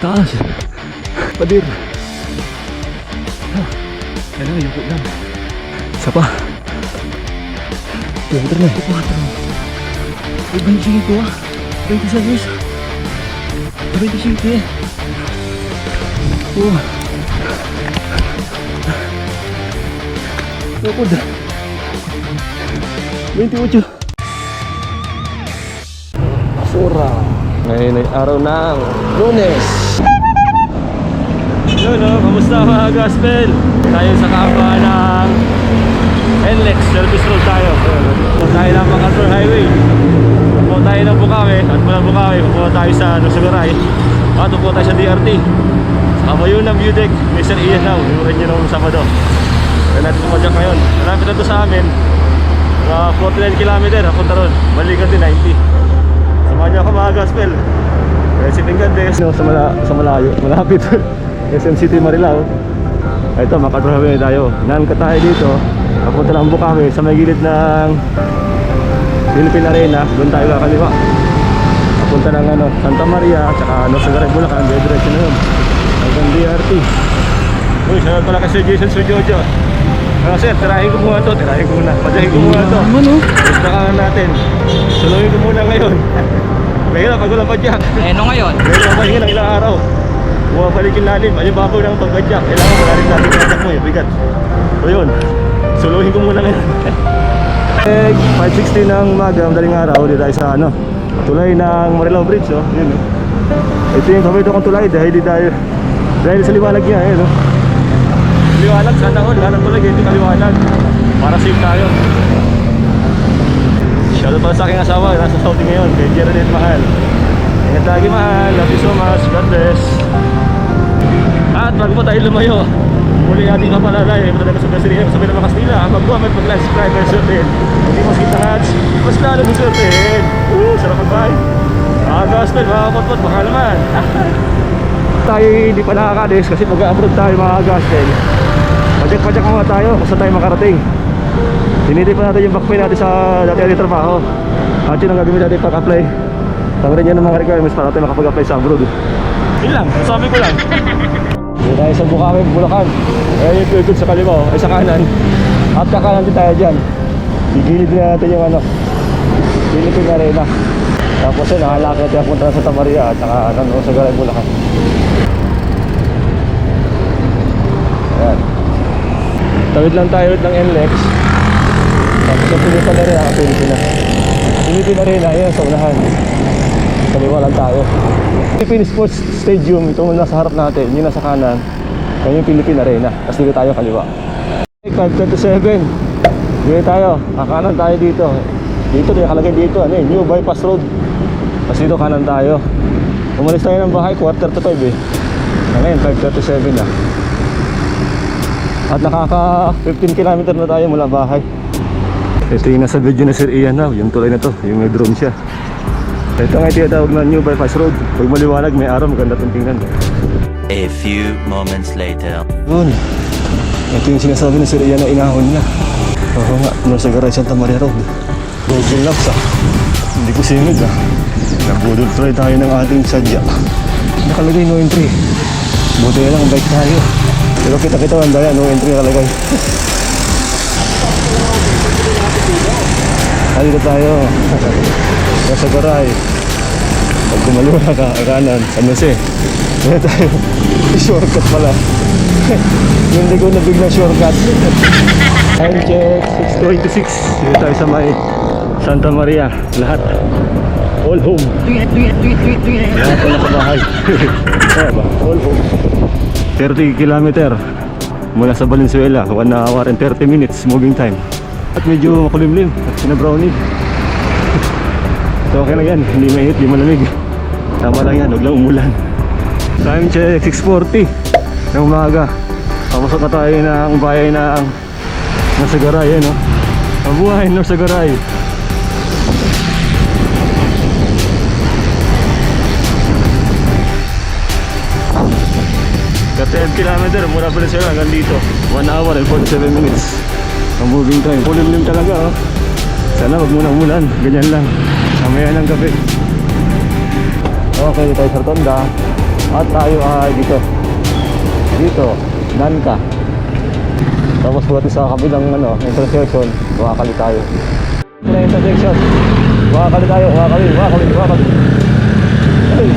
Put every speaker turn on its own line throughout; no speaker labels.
Taas. Padir. Ano na, yuko lang. Isa pa. Kilometer na. 25 ah. 26. 25 eh. Ako dah 28. Basura. Ngayon ay araw ng Lunes. Yun o, kamusta mga gospel? Tayo sa kapa ng NLEX, service road tayo. Pupunta tayo ng MacArthur Highway. Pupunta tayo ng Bukawi. At mula Bukawi, pupunta tayo sa Nosogaray. At pupunta tayo sa DRT. Sa Kabayunang View Deck, Mr. Ian now. Inurin nyo nung Sabado. Kaya natin pumadyak ngayon. Malapit na ito sa amin. 49 km, napunta ron. Balikan din 90. Samahan nyo ako mga gospel. Si Pingandes sa malayo, malapit. SM City Marilao. Ito, MacArthur Highway tayo. Nangkat tayo dito. Papunta lang Bukawi sa may gilid ng Philippine Arena. Doon tayo kakaliwa. Papunta ng Santa Maria, tsaka Nosogaray, Bulacan. Diretso na yun hanggang DRT. Uy, shoutout pala kay Sir Jason Sir Jojo. Sir, tirahin ko muna to. Tirahin ko muna. Padyahin ko muna to. Gustakan natin. Suluhin ko muna ngayon. Mahirap pag walang padyak.
Ano ngayon?
Mahirap pahinga ng ilang araw. Bumabalik yung lalim. Ano yung babaw ng pagpadyak? Kailangan wala rin natin padyak mo eh. Bigat. So yun. Suluhin ko muna ngayon. 5:16 ng umaga, madaling araw. Dito tayo sa tulay ng Marilao Bridge. Oh. Yun, ito yung paborito kong tulay dahil sa liwanag niya. Liwanag, sana all. Lahat ng tulay, ito kaliwanag. Para safe tayo. Shoutout pala sa aking asawa. Nasa Saudi ngayon. Kay Geraldine Mahal. Ingat lagi, mahal. Love you so much. God bless. At bago pa tayo lumayo, muli natin kapalalay. Ito na sa Basilia. Sabi naman Kastila. Mag-comment, mag-like, subscribe, and certain. Hindi mo skip na ads. Mas lalo ng certain. Sarap mag-bye. Mga gospel, mga kapot, baka naman. Tayo hindi pa nakakalis kasi mag-upload tayo mga gospel. Pajak-pajak muna tayo kung saan tayo makarating. Hinili pa natin yung backpay natin sa dati natin trabaho. At yun ang gagawin natin pag-apply. Tangarin nyo ng mga requirements para natin makapag-apply sa abroad. Yun lang, sabi ko lang. Dito tayo sa Bukawi, Bulacan. Ayan yung field sa kaliwa, ay sa kanan. At kakanan din tayo dyan. Gigilid din natin yung Philippine Arena. Tapos yun, nakalakit natin punta sa Santa Maria at saka Nosogaray, Bulacan. Ayan. Tawid lang tayo ng NLEX. Tapos sa Philippine Arena, Philippine Arena, ayan sa unahan. Kaliwa lang tayo. Philippine Sports Stadium, itong nasa harap natin, yung nasa kanan. Yan yung Philippine Arena. Tapos dito tayo kaliwa. 527. Dito tayo, kakanan tayo dito. Dito, nakalagay dito, New Bypass Road. Tapos dito kanan tayo. Umalis tayo ng bahay, 4:45 eh. Ngayon, 5:37 na. At nakaka 15 km na tayo mula bahay. Ito yung nasa video na Sir Ian now, yung tulay na to, yung may drone siya. Ito nga tinatawag na New Bypass Road. Pag maliwanag, may araw, maganda itong tingnan.
A few moments later.
Yun. Ito yung sinasabi na Sir Ian na inahon niya. Oo nga, Nosogaray, Santa Maria Road. Google Maps Hindi ko singid Nabudol try tayo ng ating sadya. Nakalagay no entry. Buti na lang, bike tayo. Pero kita-kita ang daya, no entry nakalagay. Dito tayo. Nosogaray. Pag kumaliwa ka, kanan, San Jose. Dito tayo. Shortcut pala. Hindi ko nabiglang shortcut. Time check, 6:26. Dito tayo sa may Santa Maria. Lahat all home. Lahat na sa bahay. All home. 30 km mula sa Valenzuela. 1 hour and 30 minutes moving time. At medyo makulimlim at sinabrownie. So okay lang yan, hindi mainit, hindi malamig. Tama lang yan, huwag lang umulan. Time check, 6:40 ng umaga. Pamusok na tayo ng bahay ng Nosogaray, no? Mabuhay, Nosogaray. Sa 10 km mula Valenzuela hanggang dito, 1 hour and 47 minutes. Ang moving time, kulimlim talaga. Sana wag muna umulan, ganyan lang. Mamaya ng gabi. Okay, tayo sa Rotonda. At tayo ay dito, Nangka. Tapos buhat sa kabilang intersection, wakakali tayo. Na intersection, wakakali tayo, wakakali. Ay!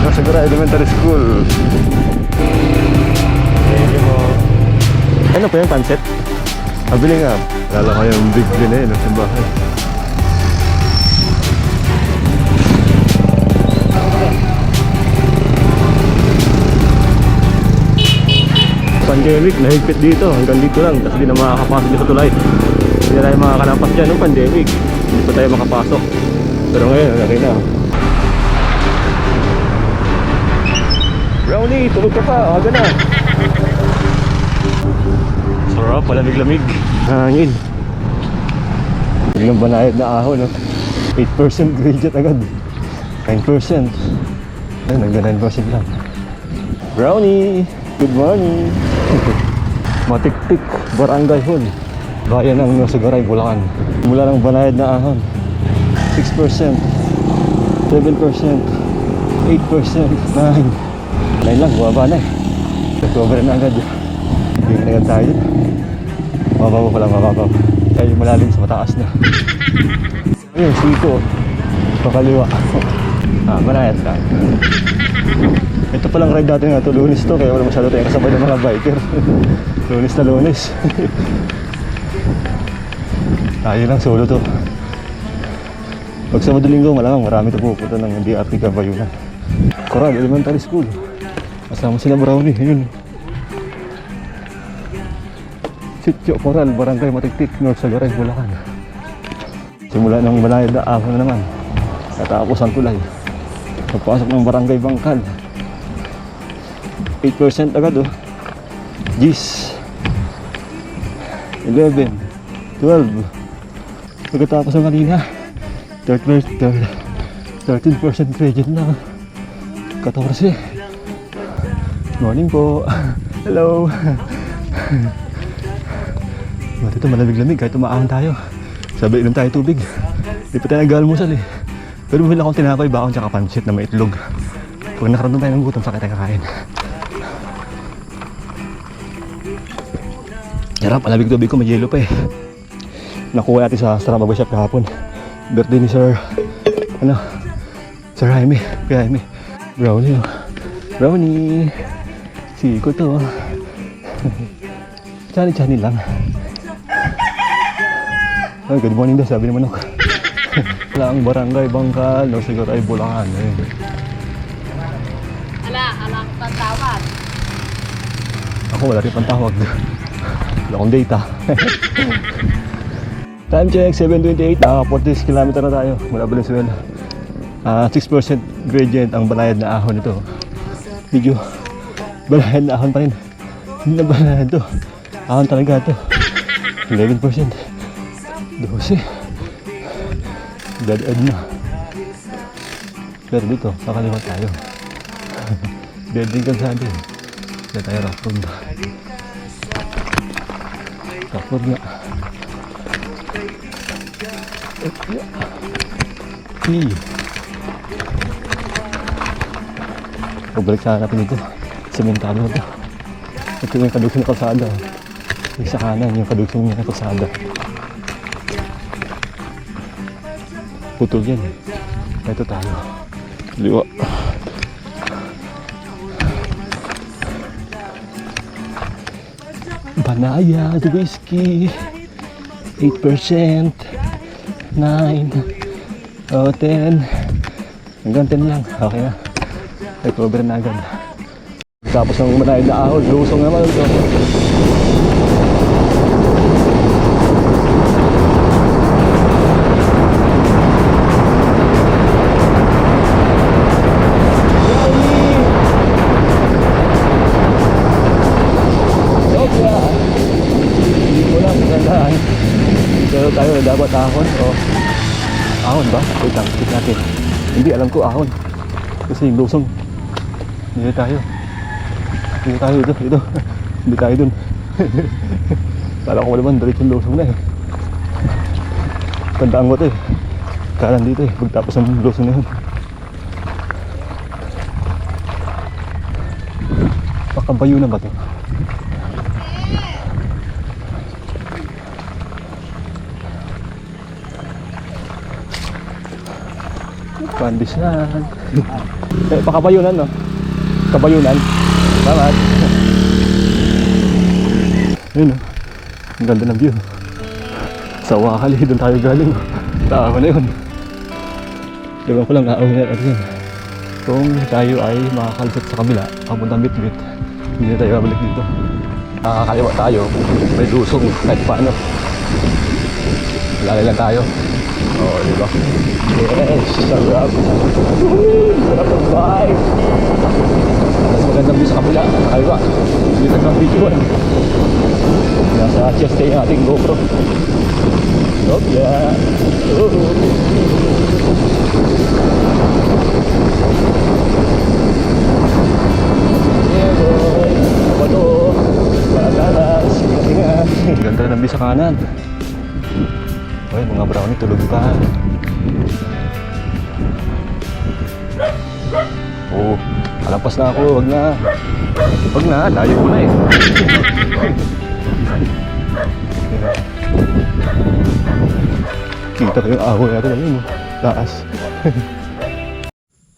Nasagara Elementary School. Thank you mo. Ano po yung pansit? Pabili nga. Lala ko yung big din eh, nasa bahay. Pandemic, nahigpit dito. Hanggang dito lang. Tapos di na makakapasok dito sa tulay. Hindi na tayo makakalampas dyan nung pandemic. Hindi pa tayo makapasok. Pero ngayon, okay na. Brownie, tulog ka pa. Aga na. Sarap, malamig-lamig. Hangin. Yung banayad na ahon, no? 8% graduate agad. 9%. Ay, nagda 9% lang. Brownie, good morning. Matiktik, Barangay Hall. Bayan ng Nosogaray, Bulacan. Mula ng banayad na ahon. 6%, 7%, 8%, 9. 9 lang, bumaba na eh. Nag-cover na agad. Hindi na agad tayo. Mababaw pala, mababaw. Kaya yung malalim sa mataas na. Ayun, siko. Pakaliwa. Banayad ka. Ito palang ride natin nga ito, Lunes to. Kaya wala masyado tayong kasabay ng mga biker. Lunes na Lunes. Tayo lang, solo to. Pag sa Linggo, malamang marami ito pupunta ng DRT Cabayunan. Coral Elementary School. Kasama sila Brownie, yun. Sitio Coral, Barangay Matiktik, North Sagaray, Bulacan. Simula ng banayad na ahon na naman. Katapos ang tulay. Pagpasok ng Barangay Bangkal. 8% agad oh. Gis 11 12. Pagkatapos ng kanina 13% credit na. 14. Morning po. Hello. Dito malamig-lamig kahit umaahon tayo. Sabi inom tayo tubig. Di pa tayo nag-almusal eh. Pero bumili akong tinapay, bakon tsaka pansit na may itlog. Pag nakaramdam tayo ng gutom, sakit tayo kakain. Sarap, malamig tubig ko, may yelo pa eh. Nakuha natin sa Starbucks shop kahapon. Birthday ni Sir Jaime. Brownie oh. Brownie. Siko to oh. Chani lang. Ay, good morning daw, sabi naman ako. Lang Barangay Bangkal, Nosogaray, Bulacan.
Ala ko pantawag.
Ako wala rin pantawag. Wala akong data. Time check, 7:28. 40 km na tayo mula Valenzuela. 6% gradient ang banayad na ahon ito. Medyo banayad na ahon pa rin. Hindi na banayad ito. Ahon talaga ito. 11%. 12. Dead end na. Pero dito, sa kaliwa tayo. Dead end kang sabi. Hindi tayo rough road. Rough road nga. Pagbalik sana natin ito. Sementado ito. Ito yung kadugsong na kalsada. Yung sa kanan, yung kadugsong na kalsada. Putol yan. Ito tayo. Liwa. Banayad whiskey. 8%. 9. O 10. Hanggang 10 lang. Okay na. Recover na agad. Tapos ng banayad na ahon, lusong naman ito. Tayo dapat ahon o ahon ba? Wait lang, check natin. Hindi, alam ko ahon kasi yung lusong. Hindi tayo dito. Hindi tayo dun. Kala ko naman diretso yung lusong na eh. Tandaan ko ito eh, kanan dito eh, pagtapos ng lusong na yun. Kabayunan ba to? Pandesal. Pakabayunan, no? Kabayunan. Salamat. Ayun, no? Ang ganda ng view. Sa Wakali, doon tayo galing. Tama na yun. Diba ko lang naawin na natin. Kung tayo ay makakalusot sa kabila, papuntang Bitbit, hindi na tayo babalik dito. Nakakaliwa tayo, may lusong kahit paano. Lalay lang tayo. Oo, diba? Yes, sarap. Sarap ang vibe. Mas magandang view sa kabila, nakakaliwa. Hindi na kang videoan. Nasa chest ay ating GoPro. Oh, yeah. Yeah, boy. Apa to? Matalas. Ingat-ingat. Ganda ng view sa kanan. Oy, mga brownie, tulog pa. Oh, alampas na ako. Wag na. Wag na, layo ko na eh. Kita ko yung ahoy natin. Ayun, taas.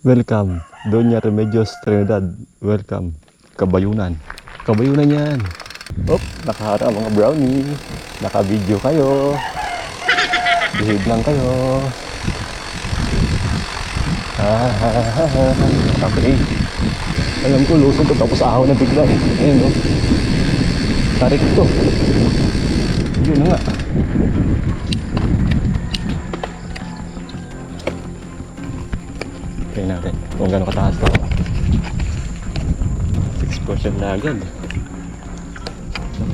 Welcome, Doña Remedios Trinidad. Welcome, Kabayunan. Kabayunan yan. Oh, nakaharap mga brownie. Naka-video kayo. Behave lang kayo. Okay. Alam ko, lusog ko tapos ahaw na bigla eh. Ayun, no? Tarik to. Yun na nga. Tingnan natin kung gano'ng kataas to. 6% na agad.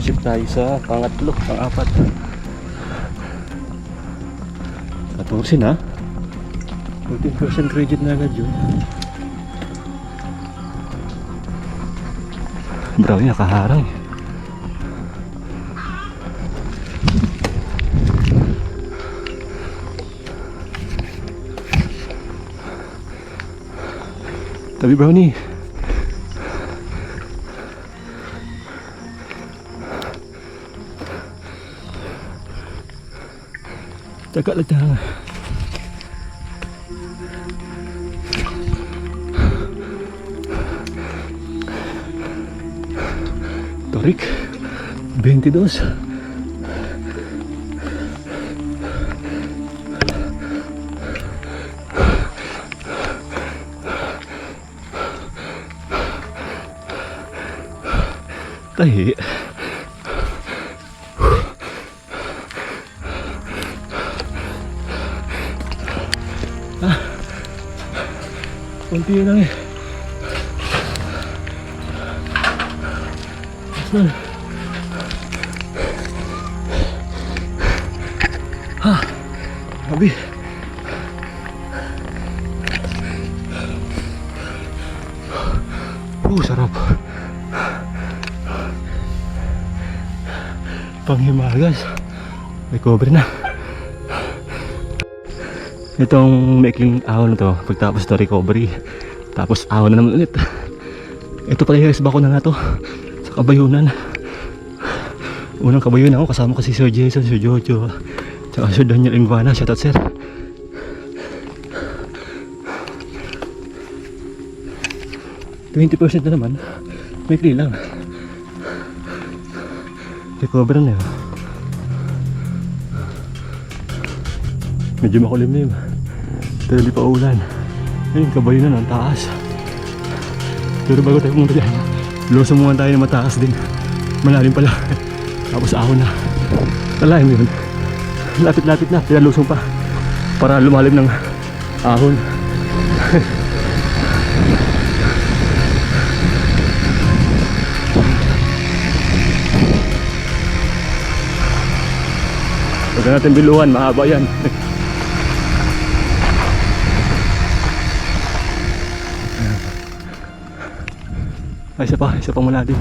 Ship tayo sa pangatlo, pang-apat. 14 ha? 14% credit na agad yun. Brownie nakaharang. Tabi brownie. Cakap lah jangan. Tarik 22. Tahi. Kunti lang eh. Asal. Ha. Habis. Sarap. Panghimagas. Recover na. Itong maikling ahon na to, pagtapos to recovery, tapos ahon na naman ulit. Ito pala yung bako na nga to, sa Kabayunan. Unang Kabayunan ako, kasama ko si Sir Jason, Sir Jojo, tsaka Sir Daniel Ingwana. Shoutout sir. %20 na naman, maikli lang. Recover na yun. Medyo makulimlim, pero di pa ulan. Ayun, Kabayunan ang taas. Pero bago tayo pumunta dyan, lusong muna tayo na mataas din. Malalim pala. Tapos ahon na. Talahin mo yun. Lapit-lapit na, pinalusong pa para lumalim ng ahon. Huwag na natin biluhan, mahaba yan. Ay, isa pa malalim.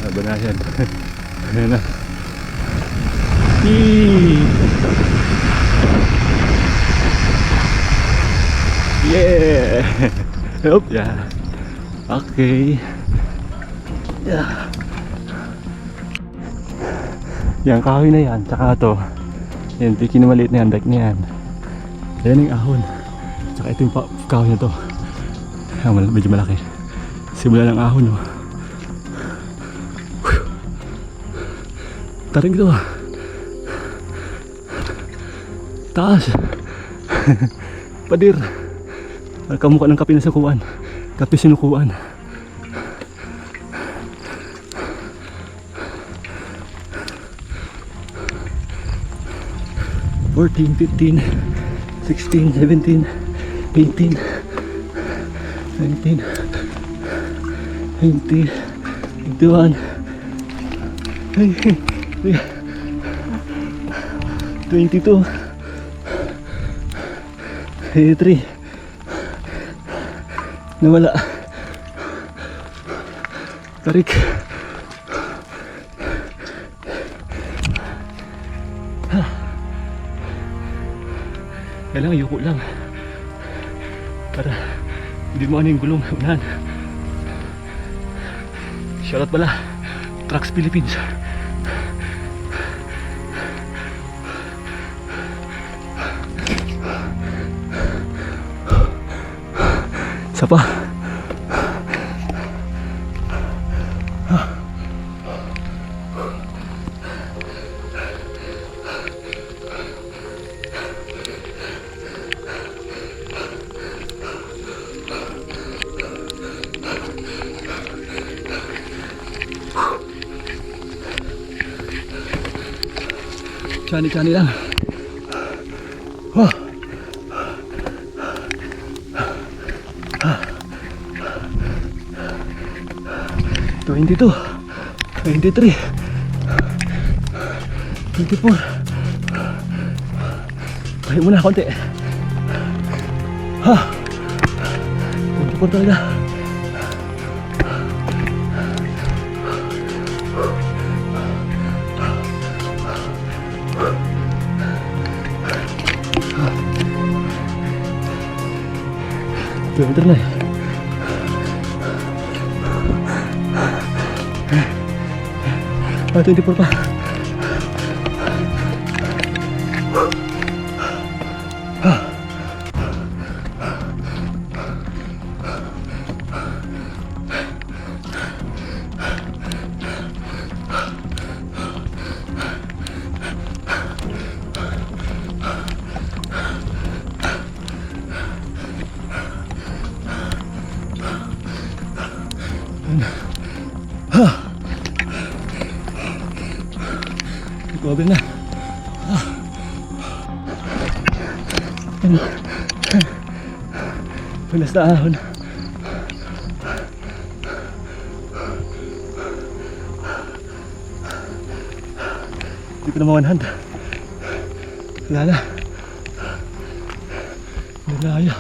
Haba na yan. Ayan na. Yeah! Oop, yeah. Okay. Yeah. Yan, kahoy na yan. Tsaka to. Yan, tiki na maliit na yan. Deck na yan. Ayan yung ahon. Tsaka ito yung kahoy na to. Medyo malaki. Simula ng ahon, no? Tarik to. Taas. Padir. Kamukha ng kape na sukuan. Kape sinukuan. $14, $15, $16, $17, $18, $19, $20, $21, $22, $23. Nawala. Tarik. Kailangan yuko lang para hindi mo ano yung gulong unahan. Shoutout pala Trucks Philippines. Isa pa. Chani-chani lang. Oh. 22, 23, 24. Kaya muna konti. 24 talaga. Kilometer na eh. Ah, 24 pa. Cover na. Pinas na ahon. Hindi ko na ma-100. Wala na. Wala na.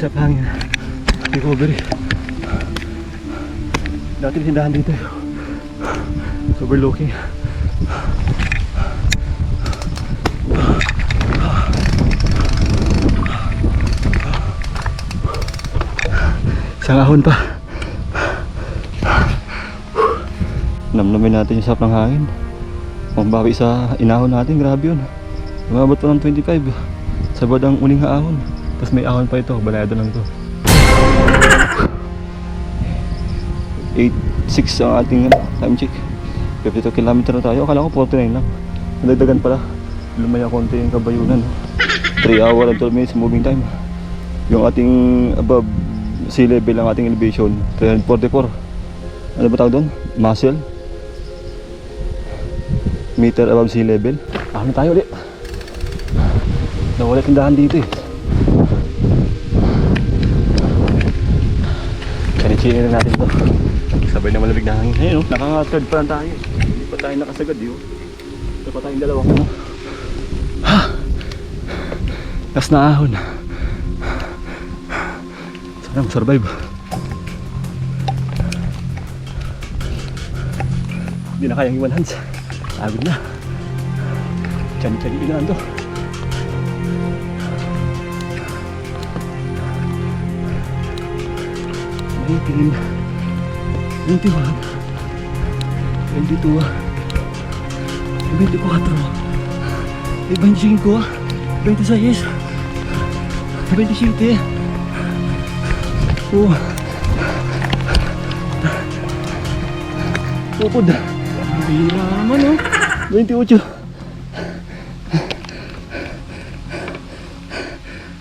Sa pangin recovery. Dati tindahan dito overlooking. Isang ahon pa. Namnamin natin yung sap ng hangin. Pambawi sa inahon natin, grabe yun. Umabot pa ng 25 sabad ang uling ahon. Tapos may ahon pa ito, balayado lang ito. 8.6 ang ating time check. 52 km na tayo, akala ko 49 lang. Nadagdagan pala, lumaya konti yung kabayunan. 3 hours and 12 minutes moving time. Yung ating above sea level, ang ating elevation 344. Ano ba tawag doon? Muscle meter above sea level. Ahon na tayo ulit. Nawala tindahan dito eh. Chini-chini na natin ito. Sabay na malamig na hangin. Ayun, naka-third pa lang tayo. Hindi pa tayo nakasagad yun. Ito pa tayong dalawang ano. Last na ahon. Sana mag-survive. Hindi na kayang iwan hands. Agad na. Chan-chan ilan to. Eighteen, 21, 22, 24, 25, 26, 27, Pupod. Bira naman, oh. 28.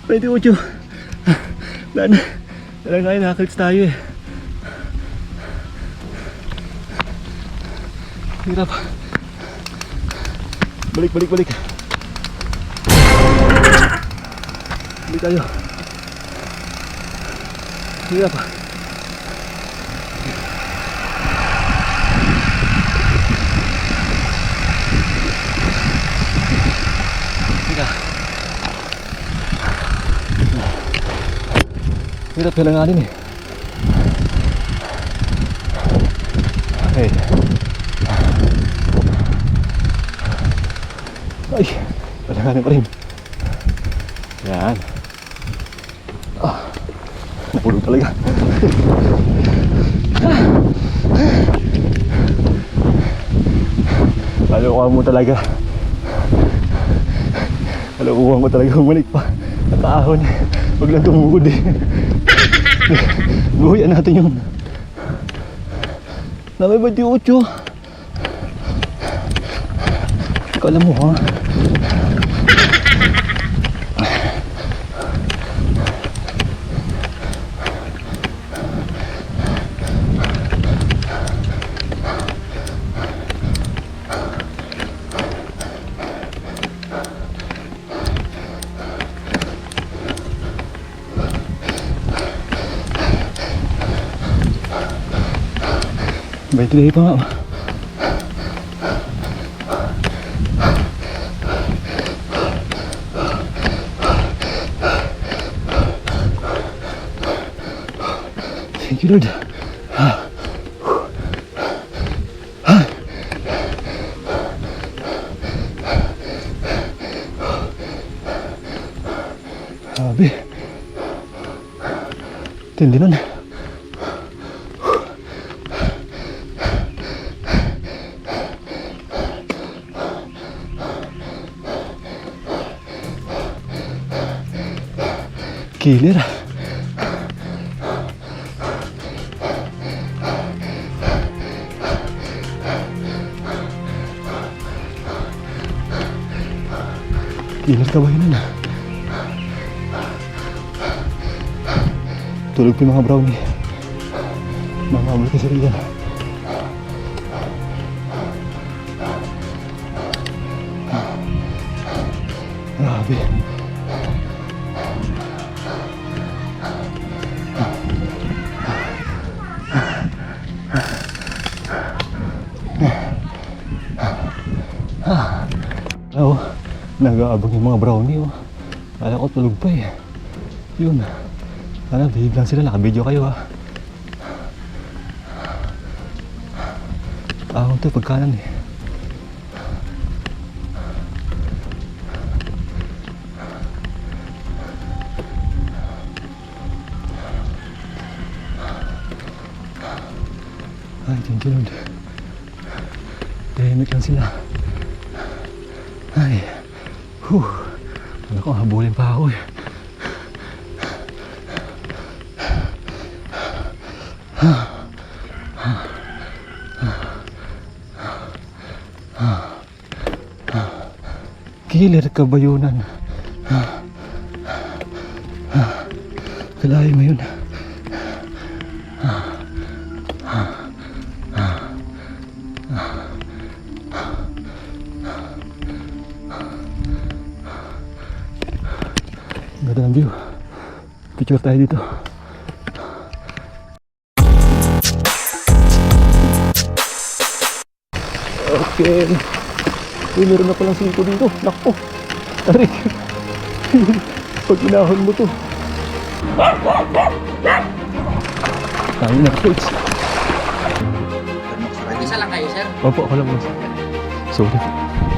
28. Dan. Talagang ngayon nakaklits tayo eh. Hirap. Balik. Balik tayo. Hirap. Hirap kailanganin eh. Okay. Ay, kailanganin pa rin. Yan. Napulog talaga. Kalokohan mo talaga. Kalokohan mo talaga bumalik pa. Natahon. Huwag lang tumugod eh. Buhayan natin yun. Namay 28. Kala mo ha. Baik deh Pak. Thank you Lord. Abi. Tindinan. Killer. Killer ka ba yun na? Tulog pa yung mga brownie. Mamamul ka sila yan. Grabe. Oo, nag-aabang yung mga brownie oh. Kala ko tulog pa eh. Yun. Sana behave lang sila, naka-video kayo ha. Ahon to pagkanan eh. Ay, thank you Lord. Tahimik lang sila. Ay, ano ko, habulin pa ako eh. Killer ka ba yunan? Kalahin mo yun. Ganda ng view. Picture tayo dito. Okay. Uy, meron na palang siko dito. Nakpo. Tarik. Pag inahon mo to. Tayo na, coach.
Isa lang kayo, sir.
Opo, ako lang boss. Sorry.